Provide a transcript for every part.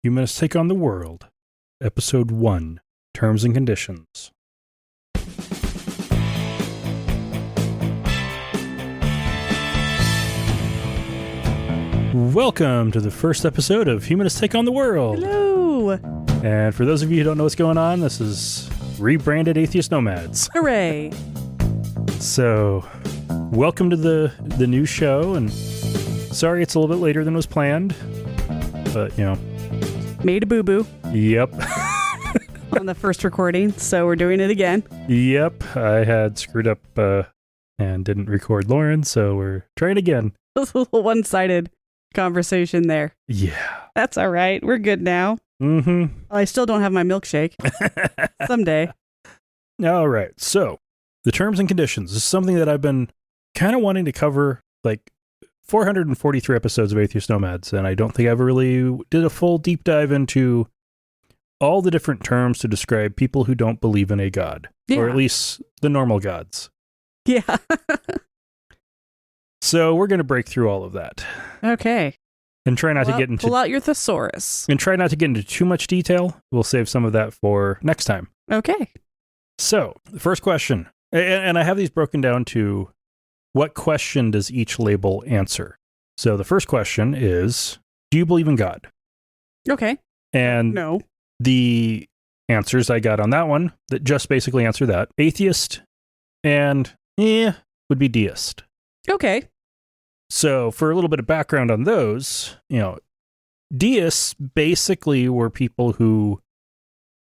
Humanists Take on the World, Episode 1, Terms and Conditions. Welcome to the first episode of Humanists Take on the World. Hello. And for those of you who don't know what's going on, this is rebranded Atheist Nomads. Hooray. So, welcome to the new show, and sorry it's a little bit later than was planned, but, you know. Made a boo-boo. Yep. On the first recording, so we're doing it again. Yep, I had screwed up and didn't record Lauren, so we're trying again. It was a little one-sided conversation there. Yeah. That's all right. We're good now. Mm-hmm. I still don't have my milkshake. Someday. All right, so the terms and conditions. This is something that I've been kind of wanting to cover, like 443 episodes of Atheist Nomads, and I don't think I ever really did a full deep dive into all the different terms to describe people who don't believe in a god, or at least the normal gods. Yeah. So we're going to break through all of that. Okay. And try not to get into... Pull out your thesaurus. And try not to get into too much detail. We'll save some of that for next time. Okay. So, the first question, and I have these broken down to what question does each label answer. So the first question is, do you believe in God? Okay. And no. The answers I got on that one that just basically answer that, atheist and would be deist. Okay. So for a little bit of background on those, deists basically were people who,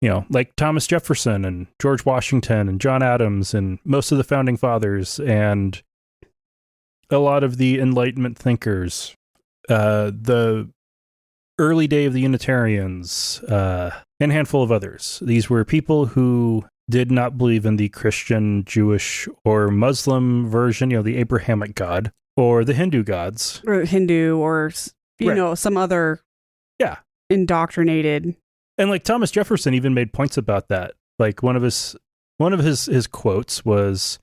like Thomas Jefferson and George Washington and John Adams and most of the founding fathers and a lot of the Enlightenment thinkers, the early day of the Unitarians, and a handful of others. These were people who did not believe in the Christian, Jewish, or Muslim version, the Abrahamic God, or the Hindu gods. Or Hindu, or, Right. Some other indoctrinated. And like Thomas Jefferson even made points about that. Like one of his quotes was,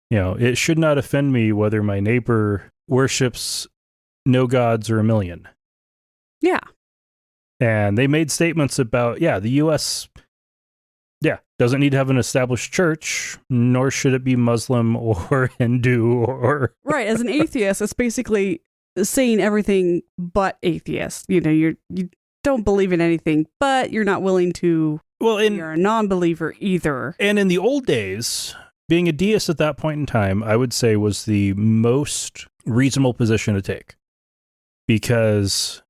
it should not offend me whether my neighbor worships no gods or a million. Yeah. And they made statements about, the U.S., doesn't need to have an established church, nor should it be Muslim or Hindu or... Right. As an atheist, it's basically saying everything but atheist. You don't believe in anything, but you're not willing to... you're a non-believer either. And in the old days, being a deist at that point in time, I would say was the most reasonable position to take. Because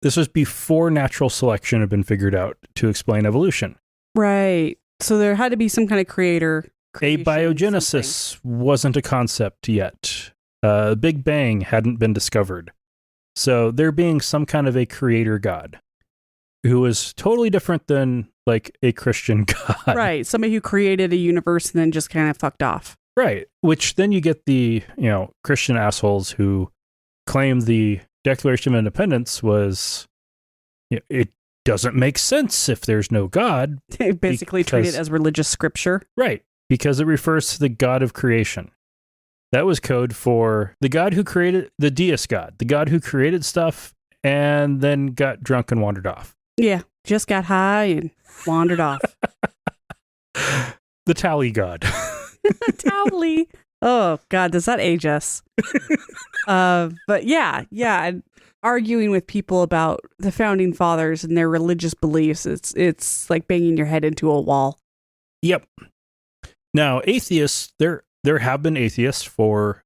this was before natural selection had been figured out to explain evolution. Right. So there had to be some kind of creator. A biogenesis wasn't a concept yet. Big Bang hadn't been discovered. So there being some kind of a creator god who was totally different than like a Christian god. Right. Somebody who created a universe and then just kind of fucked off. Right. Which then you get the, Christian assholes who claim the Declaration of Independence was, it doesn't make sense if there's no God. They basically treat it as religious scripture. Right. Because it refers to the God of creation. That was code for the God who created, the deist God, the God who created stuff and then got drunk and wandered off. Yeah. Just got high and wandered off. The tally God. Tally. Oh, God, does that age us? But yeah. Arguing with people about the founding fathers and their religious beliefs, it's like banging your head into a wall. Yep. Now, atheists, there have been atheists for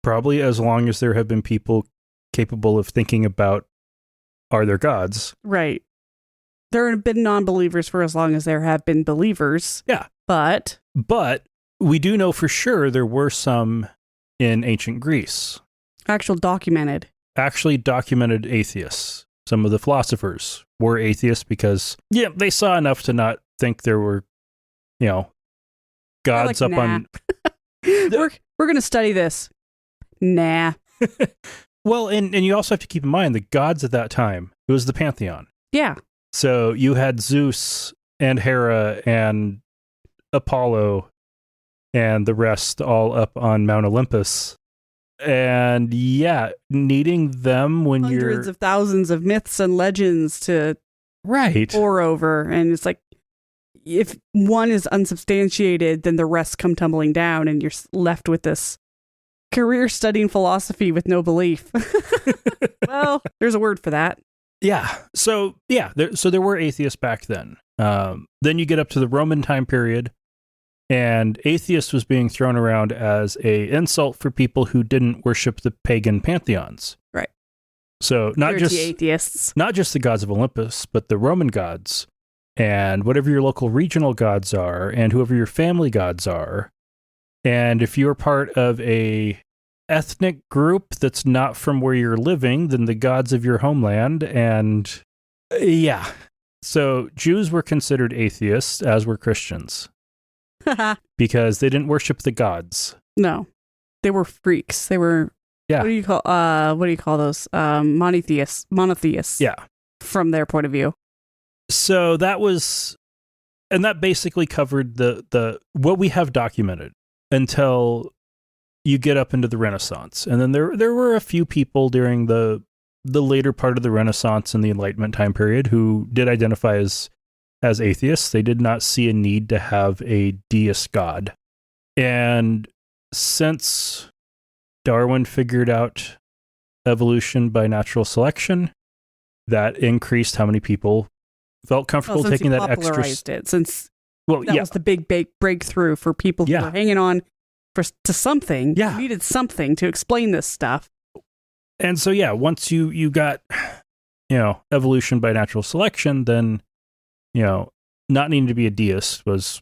probably as long as there have been people capable of thinking about, are there gods? Right. There have been non-believers for as long as there have been believers. Yeah. But we do know for sure there were some in ancient Greece. Actually documented atheists. Some of the philosophers were atheists because, they saw enough to not think there were, gods up on... We're going to study this. Nah. Well, and you also have to keep in mind the gods at that time, it was the pantheon. Yeah. So you had Zeus and Hera and Apollo and the rest all up on Mount Olympus. And yeah, needing them when Hundreds of thousands of myths and legends to right pore over. And it's like, if one is unsubstantiated, then the rest come tumbling down and you're left with this career studying philosophy with no belief. Well, there's a word for that. Yeah. So there were atheists back then. Then you get up to the Roman time period, and atheist was being thrown around as a insult for people who didn't worship the pagan pantheons. Right. So not just atheists, not just the gods of Olympus, but the Roman gods and whatever your local regional gods are and whoever your family gods are. And if you're part of a ethnic group that's not from where you're living, then the gods of your homeland. And yeah. So Jews were considered atheists, as were Christians. Because they didn't worship the gods. No. They were freaks. They were what do you call those? Monotheists. Yeah. From their point of view. So that basically covered the what we have documented until you get up into the Renaissance. And then there were a few people during the later part of the Renaissance and the Enlightenment time period who did identify as atheists. They did not see a need to have a deist god. And since Darwin figured out evolution by natural selection, that increased how many people felt comfortable taking that extra. That was the big breakthrough for people who were hanging on to something. Yeah. You needed something to explain this stuff. And so, once you got, evolution by natural selection, then, not needing to be a deist was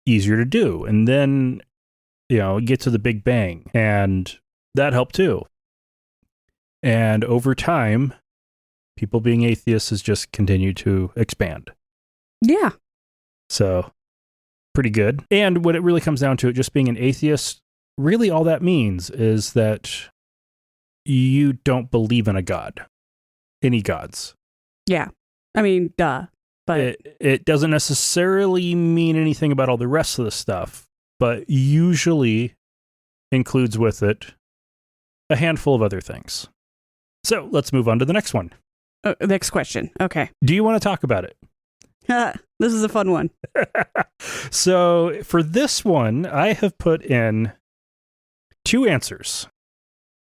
easier to do. And then, get to the Big Bang, and that helped too. And over time, people being atheists has just continued to expand. Yeah. So, pretty good. And what it really comes down to, it just being an atheist, really all that means is that you don't believe in a god. Any gods. Yeah. I mean, duh. But it doesn't necessarily mean anything about all the rest of the stuff, but usually includes with it a handful of other things. So let's move on to the next one. Next question. Okay. Do you want to talk about it? This is a fun one. So for this one, I have put in 2 answers.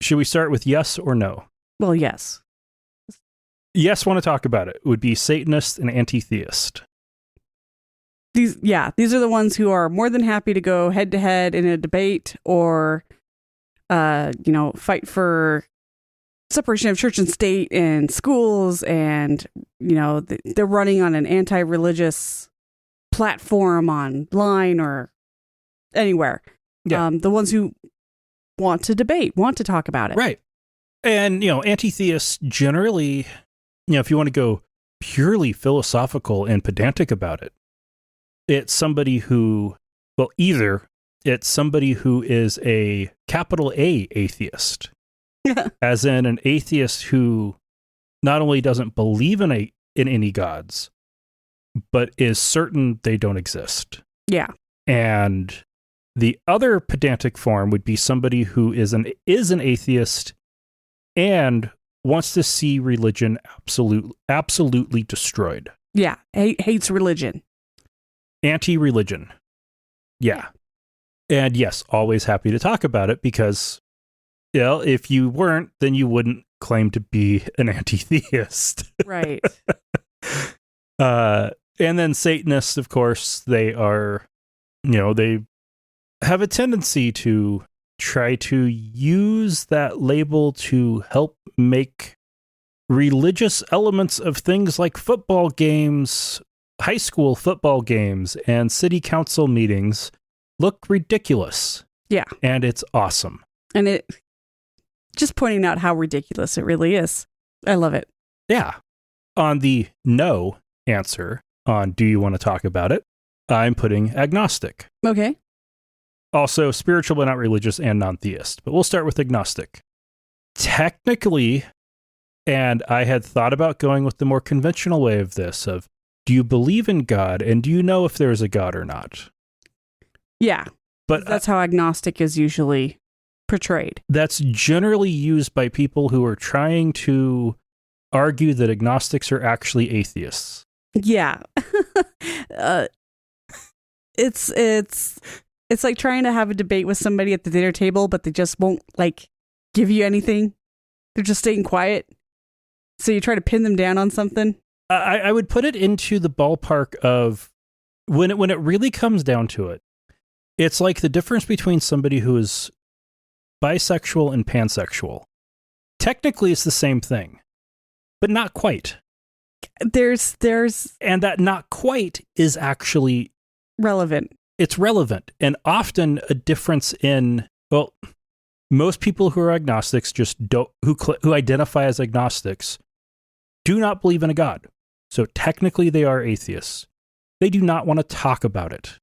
Should we start with yes or no? Well, yes. Yes, want to talk about it. Would be Satanist and Anti-theist. These are the ones who are more than happy to go head to head in a debate or, fight for separation of church and state and schools, and they're running on an anti-religious platform online or anywhere. Yeah. The ones who want to debate, want to talk about it. Right. And, anti-theists generally, if you want to go purely philosophical and pedantic about it, it's somebody who, either it's somebody who is a capital A atheist, as in an atheist who not only doesn't believe in any gods, but is certain they don't exist. Yeah. And the other pedantic form would be somebody who is an atheist and wants to see religion absolutely destroyed. Yeah, hates religion. Anti-religion. Yeah. And yes, always happy to talk about it because, if you weren't, then you wouldn't claim to be an anti-theist. Right. And then Satanists, of course, they are, they have a tendency to try to use that label to help make religious elements of things like football games, high school football games, and city council meetings look ridiculous. Yeah. And it's awesome. And it just pointing out how ridiculous it really is. I love it. Yeah. On the no answer on do you want to talk about it, I'm putting agnostic. Okay. Also spiritual but not religious and non-theist. But we'll start with agnostic. Technically, and I had thought about going with the more conventional way of this, of do you believe in God and do you know if there's a God or not? Yeah. But that's how agnostic is usually portrayed. That's generally used by people who are trying to argue that agnostics are actually atheists. Yeah. It's like trying to have a debate with somebody at the dinner table, but they just won't like give you anything. They're just staying quiet. So you try to pin them down on something. I would put it into the ballpark of when it really comes down to it. It's like the difference between somebody who is bisexual and pansexual. Technically, it's the same thing, but not quite. There's and that not quite is actually relevant. It's relevant, and often a difference in, well, most people who are agnostics just don't, who identify as agnostics do not believe in a God. So technically they are atheists. They do not want to talk about it.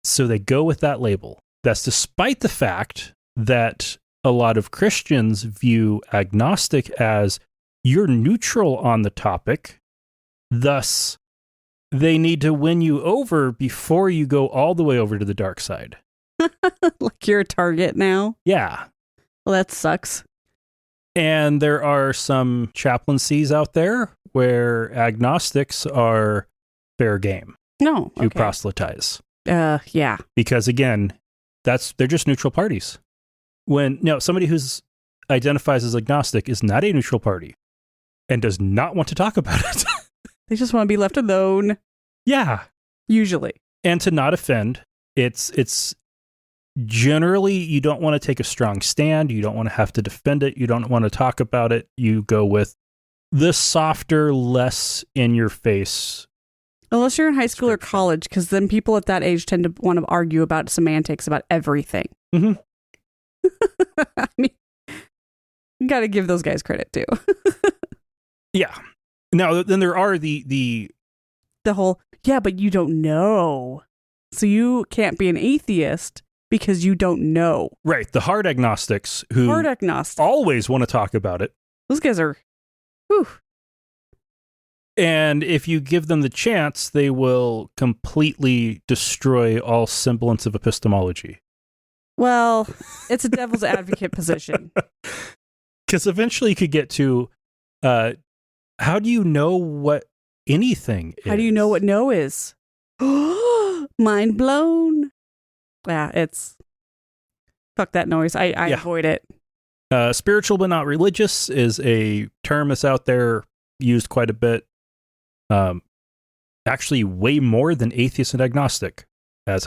So they go with that label. That's despite the fact that a lot of Christians view agnostic as you're neutral on the topic. Thus, they need to win you over before you go all the way over to the dark side. Like you're a target now? Yeah. Well, that sucks. And there are some chaplaincies out there where agnostics are fair game to proselytize. Yeah. Because again, they're just neutral parties. Somebody who's identifies as agnostic is not a neutral party and does not want to talk about it. They just want to be left alone. Yeah. Usually. And to not offend, it's generally you don't want to take a strong stand. You don't want to have to defend it. You don't want to talk about it. You go with the softer, less in your face. Unless you're in high school or college, because then people at that age tend to want to argue about semantics about everything. Mm-hmm. I mean, you got to give those guys credit too. Yeah. Now, then there are the whole, yeah, but you don't know. So you can't be an atheist because you don't know. Right. The hard agnostics who always want to talk about it. Those guys are, whew. And if you give them the chance, they will completely destroy all semblance of epistemology. Well, it's a devil's advocate position. Because eventually you could get to, how do you know what anything is? How do you know what no is? Mind blown. Yeah, it's... Fuck that noise. I avoid it. Spiritual but not religious is a term that's out there, used quite a bit. Actually, way more than atheist and agnostic, as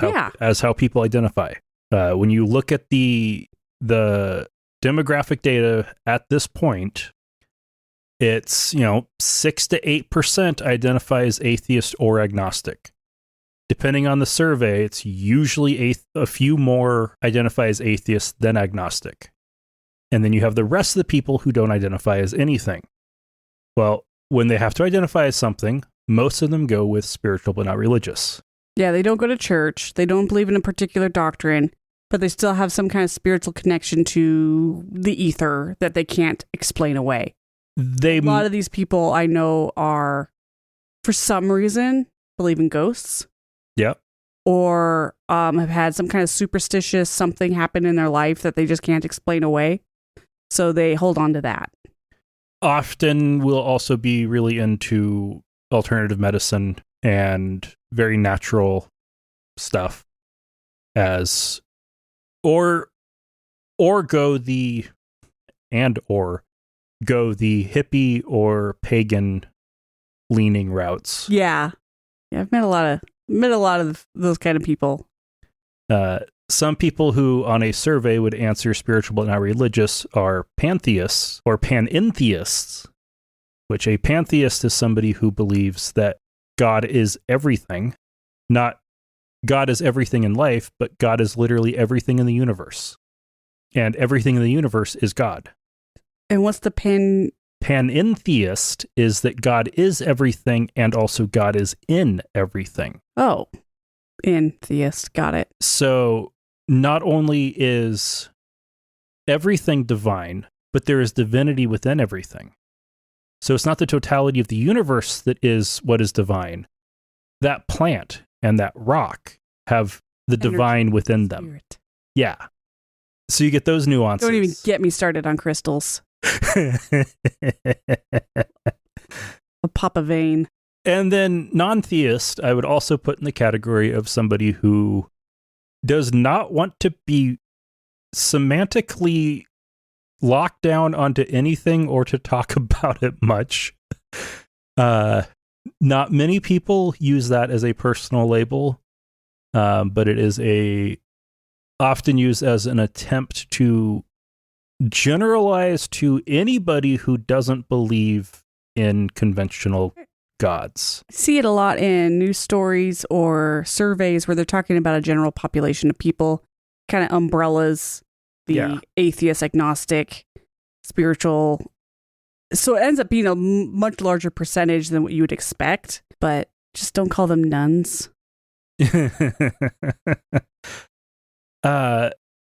how people identify. When you look at the demographic data at this point, it's 6 to 8% identify as atheist or agnostic. Depending on the survey, it's usually a few more identify as atheist than agnostic. And then you have the rest of the people who don't identify as anything. Well, when they have to identify as something, most of them go with spiritual but not religious. Yeah, they don't go to church. They don't believe in a particular doctrine, but they still have some kind of spiritual connection to the ether that they can't explain away. A lot of these people I know are, for some reason, believe in ghosts. Yep. Or have had some kind of superstitious something happen in their life that they just can't explain away. So they hold on to that. Often will also be really into alternative medicine and very natural stuff or go the hippie or pagan leaning routes. Yeah. I've met a lot of those kind of people. Some people who on a survey would answer spiritual but not religious are pantheists or panentheists, which a pantheist is somebody who believes that God is everything, not God is everything in life, but God is literally everything in the universe. And everything in the universe is God. And what's the panentheist is that God is everything and also God is in everything. Oh, entheist. Got it. So not only is everything divine, but there is divinity within everything. So it's not the totality of the universe that is what is divine. That plant and that rock have the divine within them. Spirit. Yeah. So you get those nuances. Don't even get me started on crystals. A pop of vein. And then non-theist, I would also put in the category of somebody who does not want to be semantically locked down onto anything or to talk about it much. Not many people use that as a personal label, but it is often used as an attempt to generalize to anybody who doesn't believe in conventional gods. I see it a lot in news stories or surveys where they're talking about a general population of people, kind of umbrellas, the atheist, agnostic, spiritual. So it ends up being a much larger percentage than what you would expect, but just don't call them nuns. All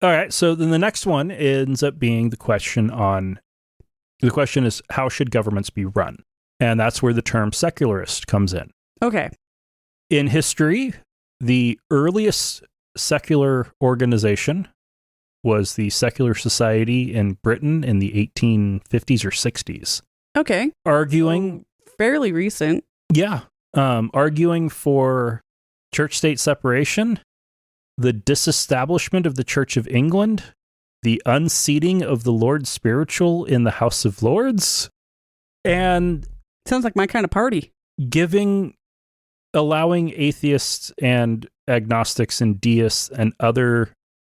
right, so then the next one ends up being the question is, how should governments be run? And that's where the term secularist comes in. Okay. In history, the earliest secular organization was the Secular Society in Britain in the 1850s or 60s. Okay. Arguing... fairly recent. Yeah. Arguing for church-state separation, the disestablishment of the Church of England, the unseating of the Lord Spiritual in the House of Lords, and... sounds like my kind of party. Allowing atheists and agnostics and deists and other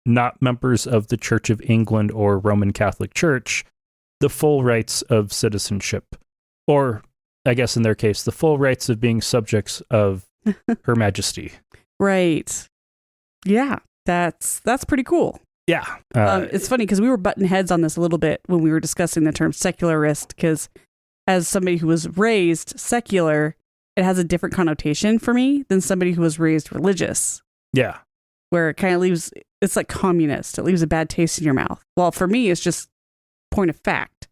not members of the Church of England or Roman Catholic Church the full rights of citizenship, or I guess in their case, the full rights of being subjects of Her Majesty. Right. Yeah, that's pretty cool. Yeah. It's funny because we were butting heads on this a little bit when we were discussing the term secularist, because as somebody who was raised secular, it has a different connotation for me than somebody who was raised religious. Yeah. Where it kind of leaves, it's like communist. It leaves a bad taste in your mouth. Well, for me, it's just point of fact.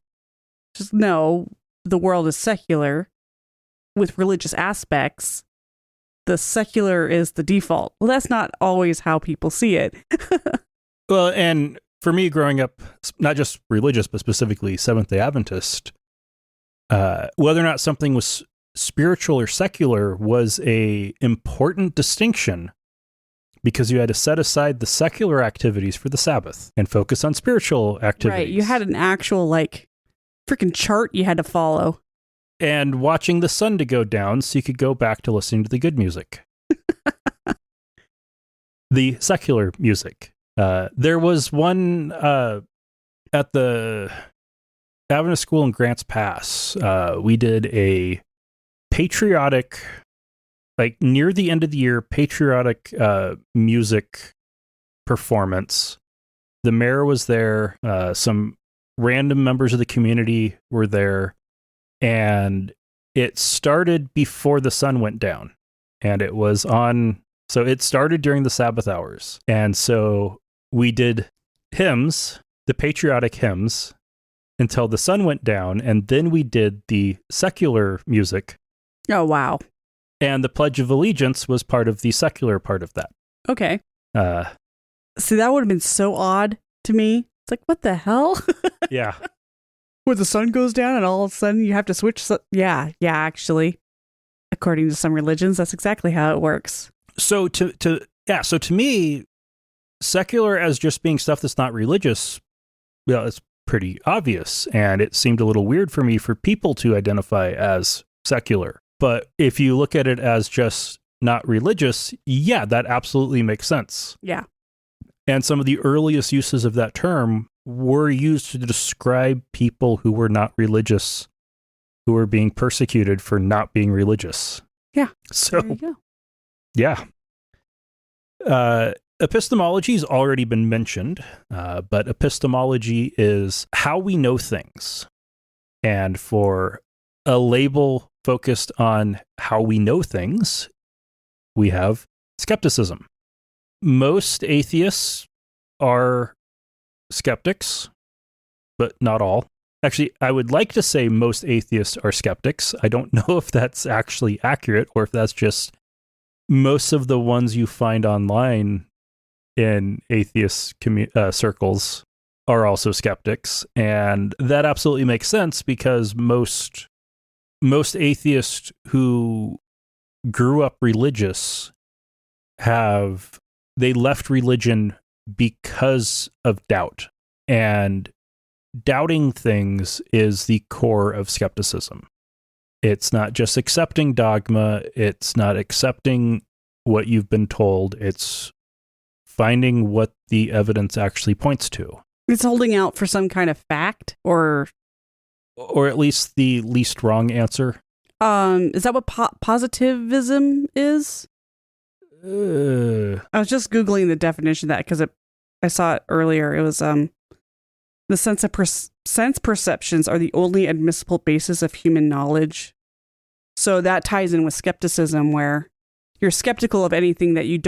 Just know the world is secular with religious aspects. The secular is the default. Well, that's not always how people see it. Well, and for me growing up, not just religious, but specifically Seventh-day Adventist, whether or not something was spiritual or secular was a important distinction, because you had to set aside the secular activities for the Sabbath and focus on spiritual activities. Right. You had an actual, like, freaking chart you had to follow. And watching the sun to go down so you could go back to listening to the good music. The secular music. There was one at the Adventist School in Grants Pass. We did a patriotic, like near the end of the year, patriotic music performance. The mayor was there. Some random members of the community were there. And it started before the sun went down. And it was on... So it started during the Sabbath hours. And so we did hymns, the patriotic hymns, until the sun went down. And then we did the secular music. Oh, wow. And the Pledge of Allegiance was part of the secular part of that. Okay. See, that would have been so odd to me. It's like, what the hell? Yeah. Where the sun goes down and all of a sudden you have to switch. Yeah, actually. According to some religions, that's exactly how it works. So to me, secular as just being stuff that's not religious, well, it's pretty obvious. And it seemed a little weird for me for people to identify as secular. But if you look at it as just not religious, yeah, that absolutely makes sense. Yeah. And some of the earliest uses of that term were used to describe people who were not religious, who were being persecuted for not being religious. Yeah. So, there you go. Yeah. Epistemology has already been mentioned, but epistemology is how we know things. And for a label focused on how we know things, we have skepticism. Most atheists are skeptics, but not all. Actually, I would like to say most atheists are skeptics. I don't know if that's actually accurate or if that's just most of the ones you find online in atheist circles are also skeptics, and that absolutely makes sense because most atheists who grew up religious they left religion because of doubt, and doubting things is the core of skepticism. It's not just accepting dogma, it's not accepting what you've been told, it's finding what the evidence actually points to. It's holding out for some kind of fact, or at least the least wrong answer. Is that what positivism is? I was just Googling the definition of that because I saw it earlier. It was the sense perceptions are the only admissible basis of human knowledge. So that ties in with skepticism, where you're skeptical of anything that you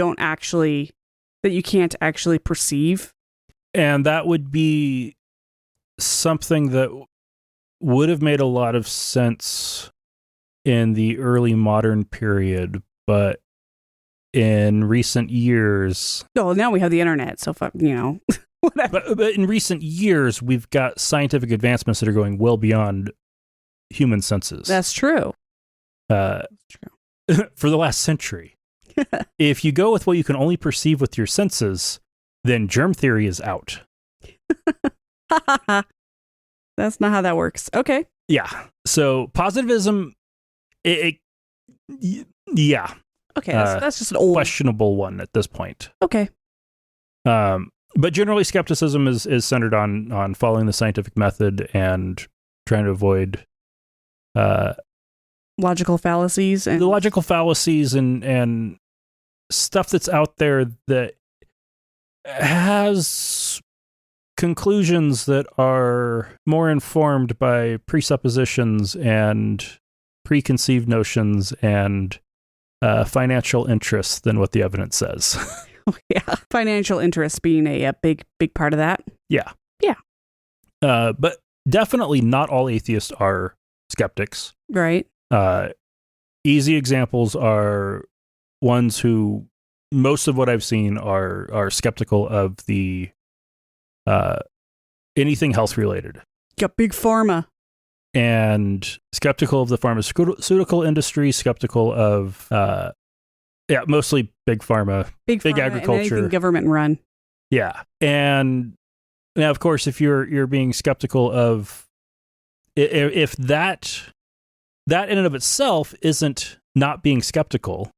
can't actually perceive. And that would be something that would have made a lot of sense in the early modern period, but in recent years... Oh, now we have the internet, so whatever. But in recent years, we've got scientific advancements that are going well beyond human senses. That's true. For the last century. If you go with what you can only perceive with your senses, then germ theory is out. That's not how that works. Okay. Yeah. So positivism, yeah. Okay, that's just an old... questionable one at this point. Okay. But generally, skepticism is centered on following the scientific method and trying to avoid logical fallacies and the logical fallacies and stuff that's out there that has conclusions that are more informed by presuppositions and preconceived notions and financial interests than what the evidence says. Yeah, financial interests being a big part of that. Yeah. Yeah. But definitely not all atheists are skeptics. Right. Easy examples are ones who, most of what I've seen are skeptical of the anything health related. Got big pharma. And skeptical of the pharmaceutical industry, skeptical of mostly big pharma, big agriculture, and anything government run. Yeah, and now of course, if you're being skeptical of if that in and of itself isn't not being skeptical,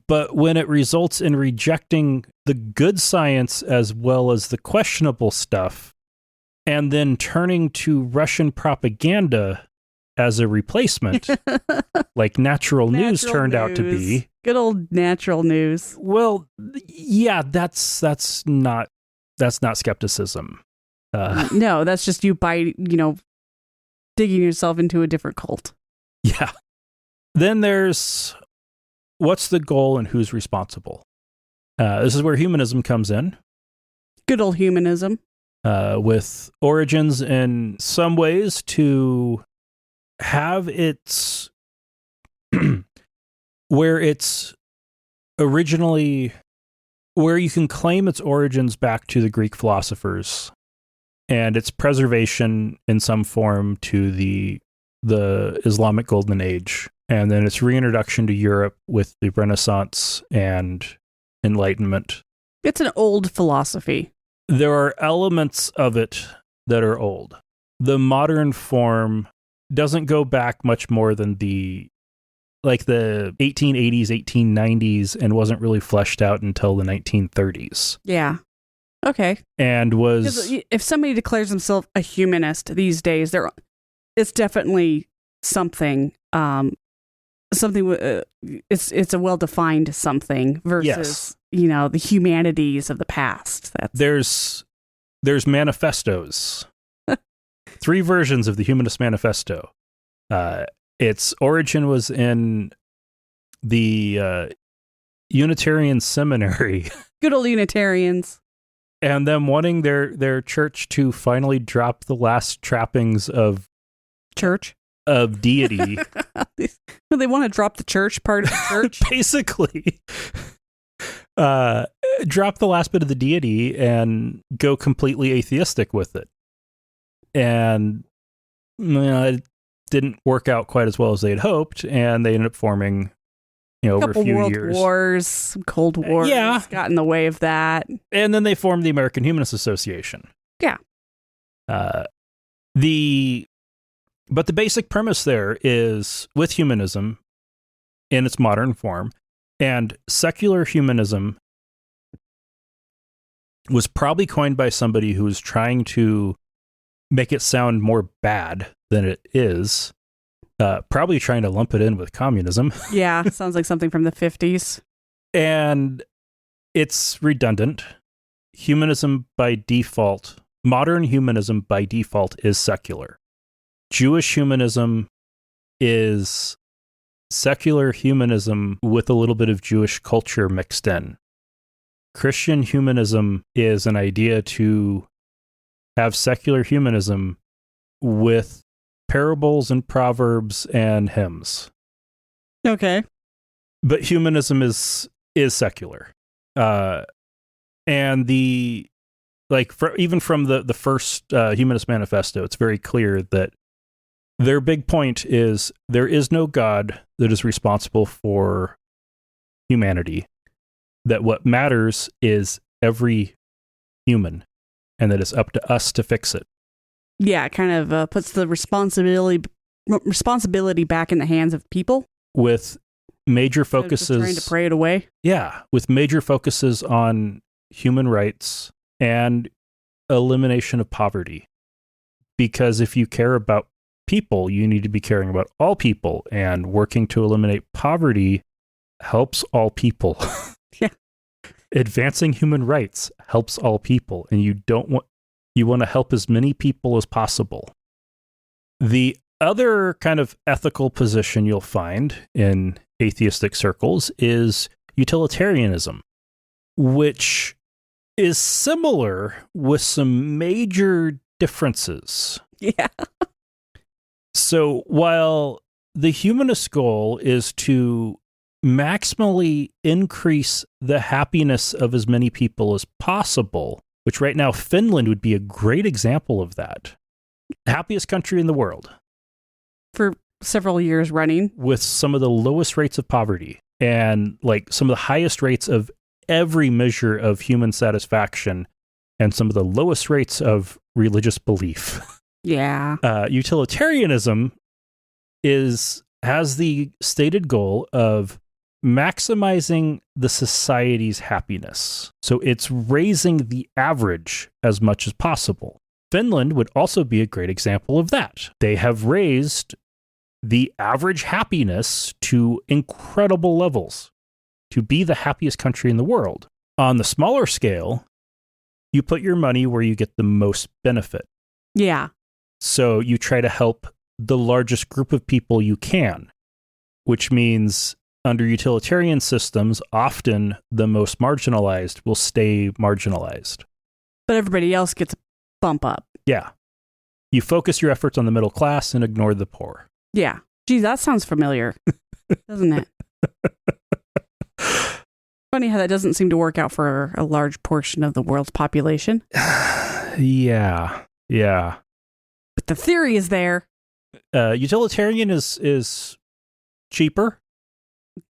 but when it results in rejecting the good science as well as the questionable stuff, and then turning to Russian propaganda as a replacement, like natural news turned out to be. Good old natural news. Well, yeah, that's not skepticism. No, that's just you digging yourself into a different cult. Yeah. Then there's what's the goal and who's responsible. This is where humanism comes in. Good old humanism. With origins in some ways to have its where it's originally, where you can claim its origins back to the Greek philosophers and its preservation in some form to the Islamic Golden Age, and then its reintroduction to Europe with the Renaissance and Enlightenment. It's an old philosophy. There are elements of it that are old. The modern form doesn't go back much more than the 1880s, 1890s, and wasn't really fleshed out until the 1930s. Yeah. Okay. And was... If somebody declares themselves a humanist these days, it's definitely something. It's a well-defined something versus, the humanities of the past. There's manifestos. 3 versions of the Humanist Manifesto. Its origin was in the Unitarian Seminary. Good old Unitarians. And them wanting their church to finally drop the last trappings of deity. They want to drop the church part of the church? Basically. drop the last bit of the deity and go completely atheistic with it. And it didn't work out quite as well as they had hoped, and they ended up forming, over a few world years. Wars, some Cold Wars got in the way of that. And then they formed the American Humanist Association. Yeah. But the basic premise there is, with humanism in its modern form, and secular humanism was probably coined by somebody who was trying to make it sound more bad than it is, probably trying to lump it in with communism. Yeah, sounds like something from the 50s. And it's redundant. Humanism by default, modern humanism by default is secular. Jewish humanism is secular humanism with a little bit of Jewish culture mixed in. Christian humanism is an idea to have secular humanism with parables and proverbs and hymns. Okay. But humanism is secular. And even from the first Humanist Manifesto, it's very clear that their big point is there is no God that is responsible for humanity, that what matters is every human, and that it's up to us to fix it. Yeah, it kind of puts the responsibility back in the hands of people. With major focuses... Trying to pray it away. Yeah, with major focuses on human rights and elimination of poverty. Because if you care about people, you need to be caring about all people, and working to eliminate poverty helps all people. Yeah. Advancing human rights helps all people, and you want to help as many people as possible. The other kind of ethical position you'll find in atheistic circles is utilitarianism, which is similar with some major differences. Yeah. So while the humanist goal is to maximally increase the happiness of as many people as possible, which right now Finland would be a great example of that. Happiest country in the world. For several years running. With some of the lowest rates of poverty and some of the highest rates of every measure of human satisfaction and some of the lowest rates of religious belief. Yeah. Utilitarianism has the stated goal of maximizing the society's happiness. So it's raising the average as much as possible. Finland would also be a great example of that. They have raised the average happiness to incredible levels to be the happiest country in the world. On the smaller scale, you put your money where you get the most benefit. Yeah. So you try to help the largest group of people you can, which means under utilitarian systems, often the most marginalized will stay marginalized. But everybody else gets a bump up. Yeah. You focus your efforts on the middle class and ignore the poor. Yeah. Geez, that sounds familiar, doesn't it? Funny how that doesn't seem to work out for a large portion of the world's population. Yeah. But the theory is there. Utilitarian is cheaper.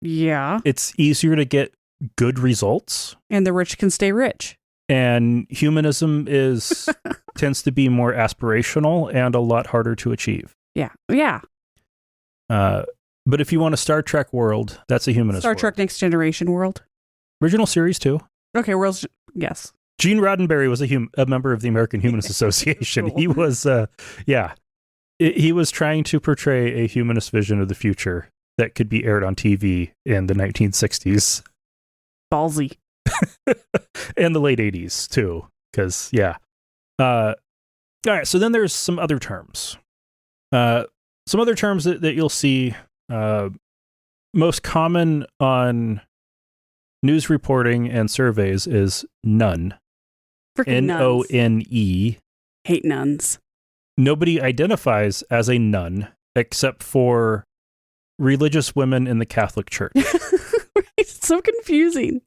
Yeah. It's easier to get good results. And the rich can stay rich. And humanism tends to be more aspirational and a lot harder to achieve. Yeah. Yeah. But if you want a Star Trek world, that's a humanist Star world. Trek Next Generation world. Original series too. Okay, yes. Gene Roddenberry was a member of the American Humanist Association. Cool. He was, he was trying to portray a humanist vision of the future that could be aired on TV in the 1960s. Ballsy. And the late 80s too, because all right, so then there's some other terms. Some other terms that you'll see most common on news reporting and surveys is none. Freaking nuns. None. Hate nuns. Nobody identifies as a nun except for religious women in the Catholic Church. It's so confusing.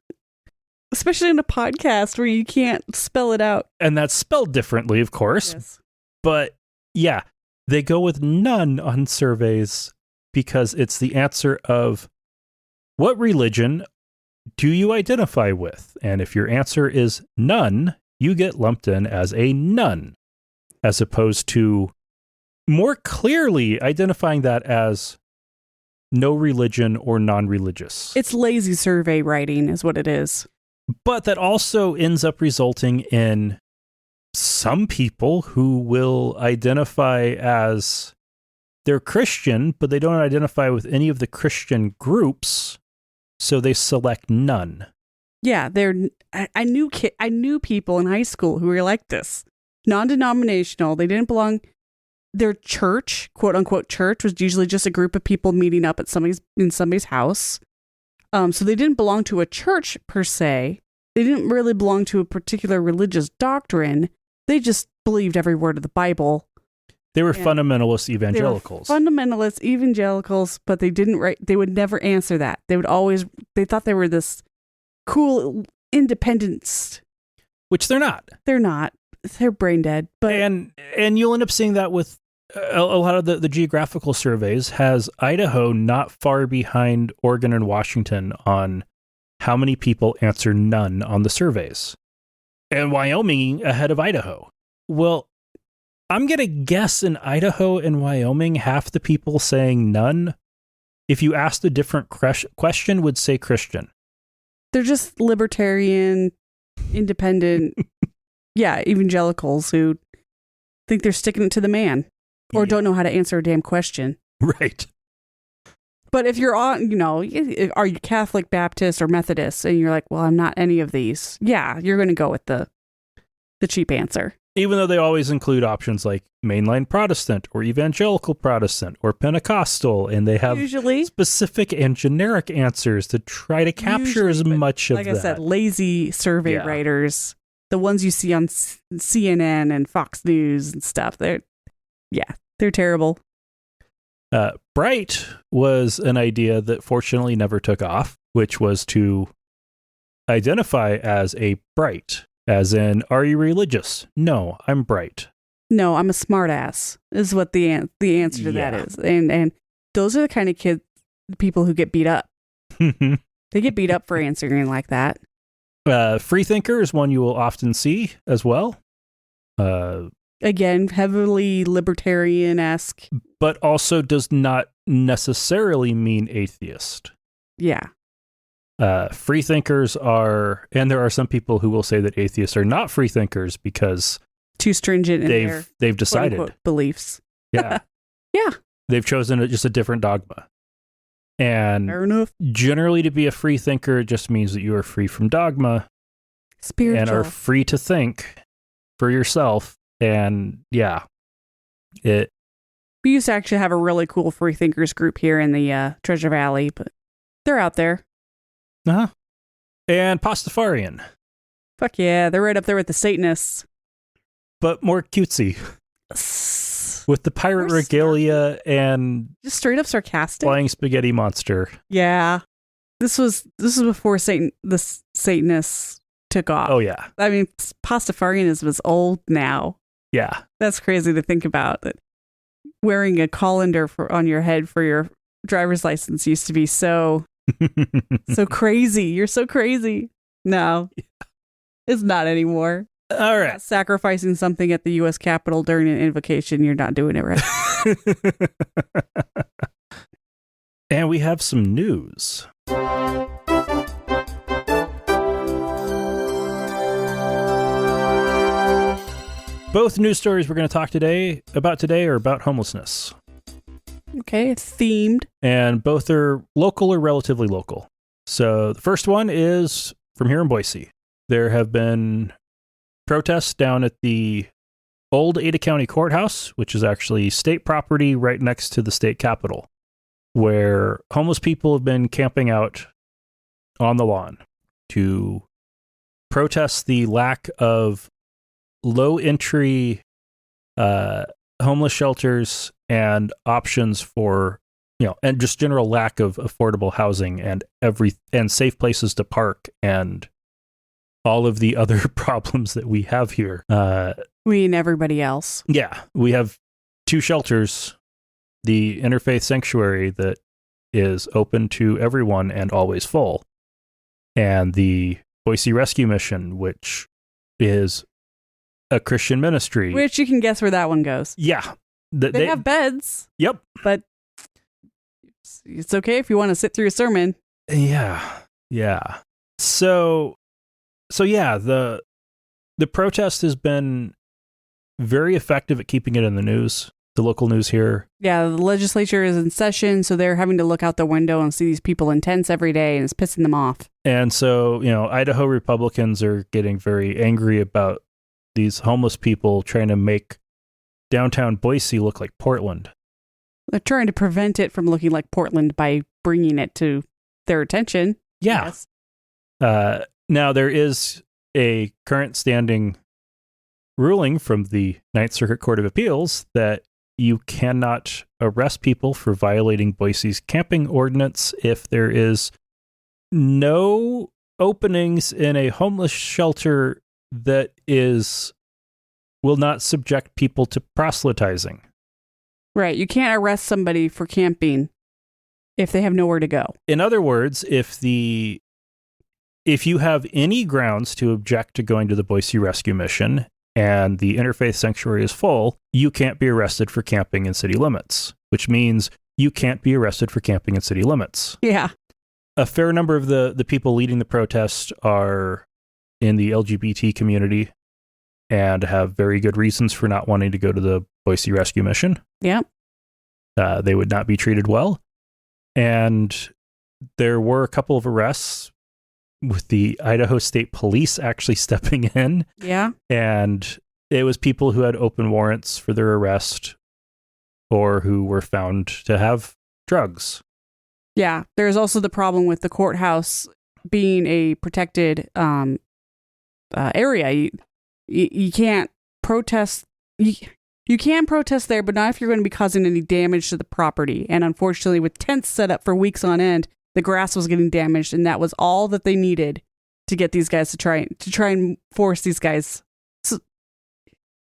Especially in a podcast where you can't spell it out. And that's spelled differently, of course. Yes. But yeah, they go with none on surveys because it's the answer of what religion do you identify with? And if your answer is none, you get lumped in as a none, as opposed to more clearly identifying that as no religion or non-religious. It's lazy survey writing is what it is. But that also ends up resulting in some people who will identify as they're Christian, but they don't identify with any of the Christian groups, so they select none. Yeah, I knew people in high school who were like this. Non-denominational, they didn't belong. Their church, quote unquote church, was usually just a group of people meeting up at somebody's house. So they didn't belong to a church per se. They didn't really belong to a particular religious doctrine. They just believed every word of the Bible. They were fundamentalist evangelicals. Fundamentalist evangelicals, but they didn't they would never answer that. They thought they were this cool independents. Which they're not. They're not. They're brain dead. But and you'll end up seeing that with a lot of the geographical surveys. Has Idaho not far behind Oregon and Washington on how many people answer none on the surveys, and Wyoming ahead of Idaho. Well, I'm going to guess in Idaho and Wyoming, half the people saying none, if you asked a different question, would say Christian. They're just libertarian, independent, evangelicals who think they're sticking it to the man or don't know how to answer a damn question. Right. But if you're on, are you Catholic, Baptist, or Methodist? And you're like, well, I'm not any of these. Yeah, you're going to go with the cheap answer. Even though they always include options like mainline Protestant or evangelical Protestant or Pentecostal, and they have usually specific and generic answers to try to capture as much of that. Like I said, lazy survey writers, the ones you see on CNN and Fox News and stuff, they're terrible. Bright was an idea that fortunately never took off, which was to identify as a bright. As in, are you religious? No, I'm bright. No, I'm a smartass, is what the answer to that is. And those are the kind of people who get beat up. They get beat up for answering like that. Freethinker is one you will often see as well. Again, heavily libertarian-esque. But also does not necessarily mean atheist. Yeah. Freethinkers are, and there are some people who will say that atheists are not freethinkers because too stringent in they've decided quote, unquote, beliefs. Yeah. Yeah. They've chosen just a different dogma. And fair enough. Generally to be a freethinker just means that you are free from dogma. Spiritual. And are free to think for yourself. And we used to actually have a really cool freethinkers group here in the Treasure Valley, but they're out there. Uh-huh. And Pastafarian. Fuck yeah, they're right up there with the Satanists. But more cutesy. With the pirate regalia and just straight up sarcastic. Flying spaghetti monster. Yeah. This was before the Satanists took off. Oh yeah. I mean, Pastafarianism is old now. Yeah. That's crazy to think about. That wearing a colander on your head for your driver's license used to be so crazy. You're so crazy. No, it's not anymore. All right. Sacrificing something at the U.S. Capitol during an invocation, you're not doing it right. And we have some news. Both news stories we're going to talk about today are about homelessness. Okay, it's themed. And both are local or relatively local. So the first one is from here in Boise. There have been protests down at the old Ada County Courthouse, which is actually state property right next to the state capitol, where homeless people have been camping out on the lawn to protest the lack of low entry homeless shelters and options for, and just general lack of affordable housing and safe places to park and all of the other problems that we have here. We and everybody else. Yeah, we have 2 shelters, the Interfaith Sanctuary that is open to everyone and always full, and the Boise Rescue Mission, which is a Christian ministry. Which you can guess where that one goes. Yeah. They have beds. Yep. But it's okay if you want to sit through a sermon. Yeah. Yeah. So yeah, the protest has been very effective at keeping it in the news, the local news here. Yeah, the legislature is in session, so they're having to look out the window and see these people in tents every day, and it's pissing them off. And so, Idaho Republicans are getting very angry about these homeless people trying to make downtown Boise look like Portland. They're trying to prevent it from looking like Portland by bringing it to their attention. Yeah. Now, there is a current standing ruling from the Ninth Circuit Court of Appeals that you cannot arrest people for violating Boise's camping ordinance if there is no openings in a homeless shelter that will not subject people to proselytizing. Right. You can't arrest somebody for camping if they have nowhere to go. In other words, if you have any grounds to object to going to the Boise Rescue Mission and the Interfaith Sanctuary is full, you can't be arrested for camping in city limits, which means you can't be arrested for camping in city limits. Yeah. A fair number of the people leading the protest are in the LGBT community and have very good reasons for not wanting to go to the Boise Rescue Mission. Yeah. They would not be treated well. And there were a couple of arrests with the Idaho State Police actually stepping in. Yeah. And it was people who had open warrants for their arrest or who were found to have drugs. Yeah. There's also the problem with the courthouse being a protected area. You can't protest. You can protest there, but not if you're going to be causing any damage to the property. And unfortunately, with tents set up for weeks on end, the grass was getting damaged, and that was all that they needed to get these guys to try and force these guys. So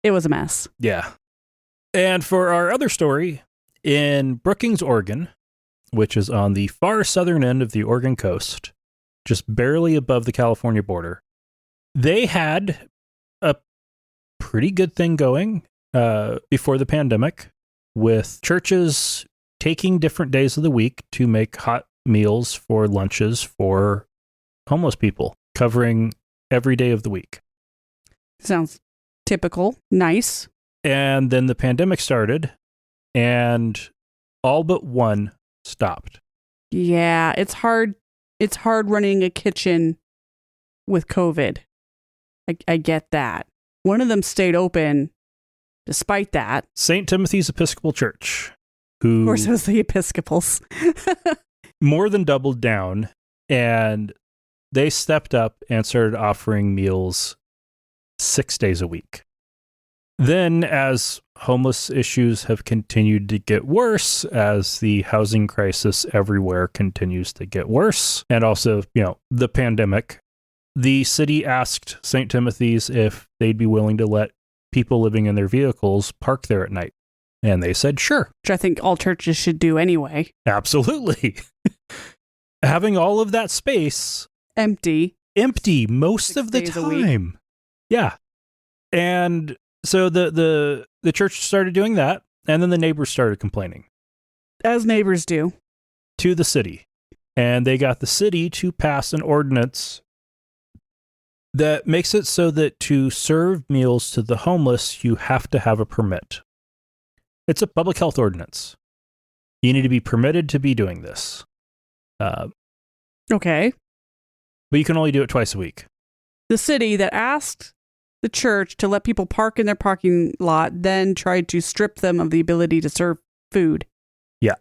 it was a mess. Yeah. And for our other story, in Brookings, Oregon, which is on the far southern end of the Oregon coast, just barely above the California border, they had a pretty good thing going before the pandemic, with churches taking different days of the week to make hot meals for lunches for homeless people, covering every day of the week. Sounds typical. Nice. And then the pandemic started, and all but one stopped. Yeah, it's hard. It's hard running a kitchen with COVID. I get that. One of them stayed open despite that. St. Timothy's Episcopal Church, who... Of course, it was the Episcopals. more than doubled down, and they stepped up and started offering meals 6 days a week. Then, as homeless issues have continued to get worse, as the housing crisis everywhere continues to get worse, and also, the pandemic, the city asked St. Timothy's if they'd be willing to let people living in their vehicles park there at night. And they said, sure. Which I think all churches should do anyway. Absolutely. Having all of that space empty most of the time. Yeah. And so the church started doing that, and then the neighbors started complaining. As neighbors do. To the city. And they got the city to pass an ordinance that makes it so that to serve meals to the homeless, you have to have a permit. It's a public health ordinance. You need to be permitted to be doing this. Okay. But you can only do it twice a week. The city that asked the church to let people park in their parking lot then tried to strip them of the ability to serve food. Yeah.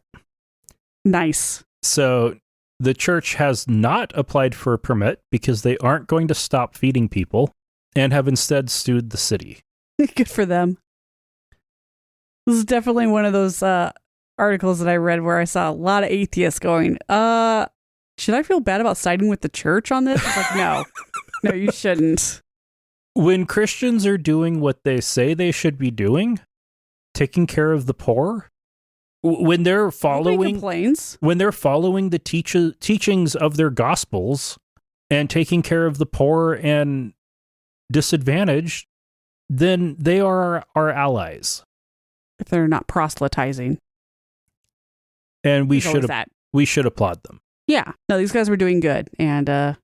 Nice. So the church has not applied for a permit because they aren't going to stop feeding people and have instead sued the city. Good for them. This is definitely one of those articles that I read where I saw a lot of atheists going, should I feel bad about siding with the church on this? It's like, no. No, you shouldn't. When Christians are doing what they say they should be doing, taking care of the poor, when they're following the teachings of their gospels and taking care of the poor and disadvantaged, then they are our allies. If they're not proselytizing. And we should applaud them. Yeah. No, these guys were doing good. And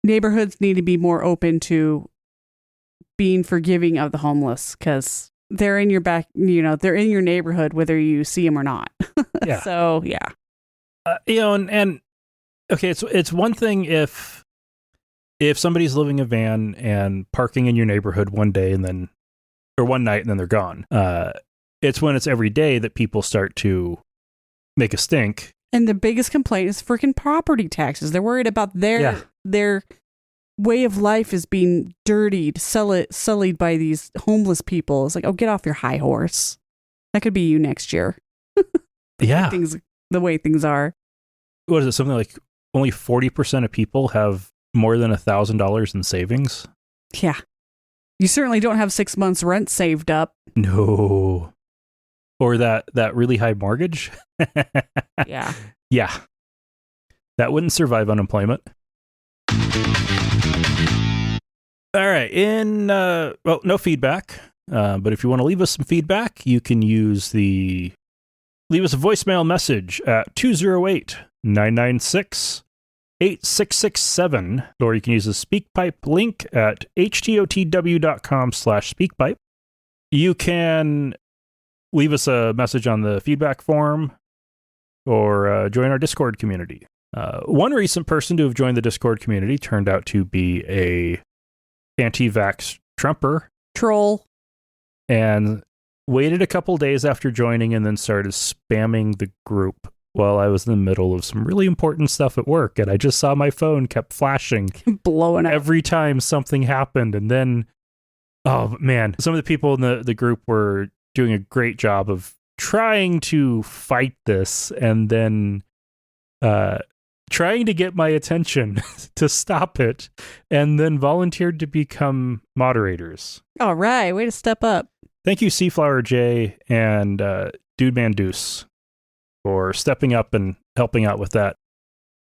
neighborhoods need to be more open to being forgiving of the homeless, because they're in your back, they're in your neighborhood whether you see them or not. Yeah. So, yeah. And okay, it's one thing if somebody's living in a van and parking in your neighborhood one night and then they're gone. It's when it's every day that people start to make a stink. And the biggest complaint is freaking property taxes. They're worried about their way of life is being dirtied, sullied by these homeless people. It's like, oh, get off your high horse. That could be you next year. Yeah. The way things are. What is it? Something like only 40% of people have more than $1,000 in savings? Yeah. You certainly don't have 6 months rent saved up. No. Or that really high mortgage? Yeah. Yeah. That wouldn't survive unemployment. All right. No feedback. But if you want to leave us some feedback, you can leave us a voicemail message at 208-996-8667, or you can use the SpeakPipe link at htotw.com/speakpipe. You can leave us a message on the feedback forum or join our Discord community. One recent person to have joined the Discord community turned out to be a anti-vax Trumper. Troll. And waited a couple days after joining and then started spamming the group while I was in the middle of some really important stuff at work. And I just saw my phone kept flashing. Blowing up. Every time something happened. And then, oh man, some of the people in the group were doing a great job of trying to fight this and then trying to get my attention to stop it, and then volunteered to become moderators. All right, way to step up. Thank you, Seaflower J and Dude Man Deuce, for stepping up and helping out with that.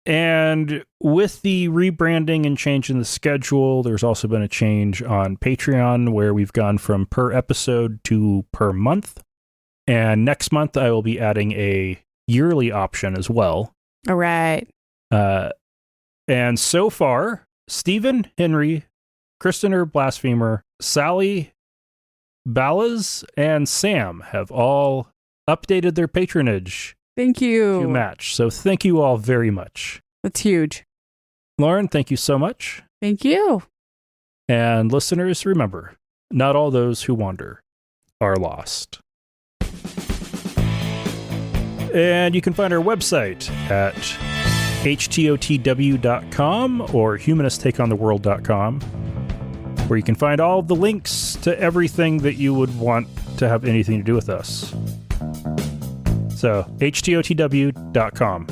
And with the rebranding and change in the schedule, there's also been a change on Patreon where we've gone from per episode to per month. And next month, I will be adding a yearly option as well. All right. And so far, Stephen, Henry, Kristener, Blasphemer, Sally, Ballas, and Sam have all updated their patronage. Thank you. To match. So thank you all very much. That's huge. Lauren, thank you so much. Thank you. And listeners, remember, not all those who wander are lost. And you can find our website at htotw.com or humaniststakeontheworld.com, where you can find all of the links to everything that you would want to have anything to do with us. So, htotw.com.